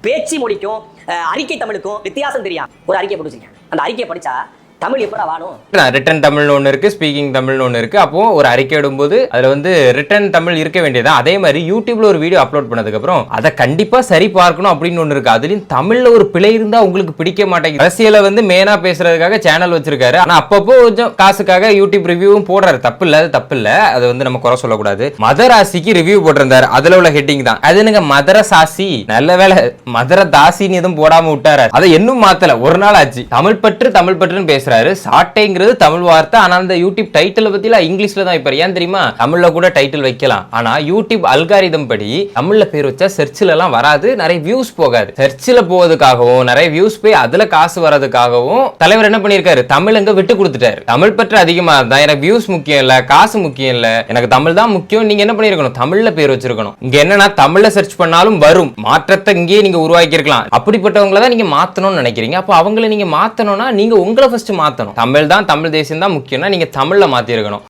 பேச்சு மொழிக்கும் அறிக்கை தமிழுக்கும் வித்தியாசம் தெரியும். ஒரு அறிக்கை படிச்சிருக்கேன், அந்த அறிக்கையை படிச்சா தமிழ் எப்படா வாழும்? ரிட்டன் தமிழ்னு ஒன்று இருக்கு, ஸ்பீக்கிங் தமிழ்னு ஒன்று இருக்கு. அப்போ ஒரு அறிக்கை இடும்போது அதுல வந்து ரிட்டன் தமிழ் இருக்க வேண்டியதா. அதே மாதிரி யூடியூப்ல ஒரு வீடியோ அப்லோட் பண்ணதுக்கு அப்புறம் அதை கண்டிப்பா சரி பார்க்கணும் அப்படின்னு ஒன்று இருக்கு. அதுலயும் தமிழ்ல ஒரு பிழை இருந்தா உங்களுக்கு பிடிக்க மாட்டேங்குது. அரசியலை வந்து மெயினா பேசுறதுக்காக சேனல் வச்சிருக்காரு. ஆனா அப்பப்போ கொஞ்சம் காசுக்காக யூடியூப் ரிவ்யூவும் போடுறாரு. தப்பு இல்ல, அது தப்பு இல்ல, அது வந்து நம்ம குறை சொல்லக்கூடாது. மதராசிக்கு ரிவ்யூ போட்டிருந்தாரு, அதுல உள்ள ஹெட்டிங் தான் அது. எனக்கு மதரசாசி, நல்ல வேலை மதர தாசின்னு எதுவும் போடாம விட்டாரு. அதை இன்னும் மாத்தல, ஒரு நாள் ஆச்சு. தமிழ் பற்றுன்னு பேசுறாரு. சாட்டைங்கிறது தமிழ் வார்த்தை, ஆனா அந்த யூடியூப் டைட்டில் பத்தில இங்கிலீஷ்ல தான் வைப்பாரு. ஏன் தெரியுமா? தமிழ்ல கூட டைட்டில் வைக்கலாம், ஆனா யூடியூப் அல்காரிதம் படி தமிழ்ல பேர் வச்சா சர்ச்சில் எல்லாம் வராது, நிறைய வியூஸ் போகாது. சர்ச்சில் போவதுக்காகவும் நிறைய வியூஸ் போய் அதுல காசு வரதுக்காகவும் தலைவர் என்ன பண்ணிருக்காரு, தமிழ் எங்க விட்டு கொடுத்துட்டாரு. தமிழ் பற்று அதிகமா இருந்தா எனக்கு வியூஸ் முக்கியம் இல்ல, காசு முக்கியம் இல்ல, எனக்கு தமிழ் தான் முக்கியம். நீங்க என்ன பண்ணிருக்கணும், தமிழ்ல பேர் வச்சிருக்கணும். இங்க என்னன்னா தமிழ்ல சர்ச் பண்ணாலும் வரும், மாற்றத்தை இங்கேயே நீங்க உருவாக்கி இருக்கலாம். அப்படிப்பட்டவங்கள தான் நீங்க மாத்தணும்னு நினைக்கிறீங்க. அப்போ அவங்களை நீங்க மாத்தணும்னா நீங்க உங்களை ஃபர்ஸ்ட் மாத்தணும். தமிழ் தான், தமிழ் தேசியம் தான் முக்கியம்னா நீங்க தமிழ்ல மாத்தி இருக்கணும்.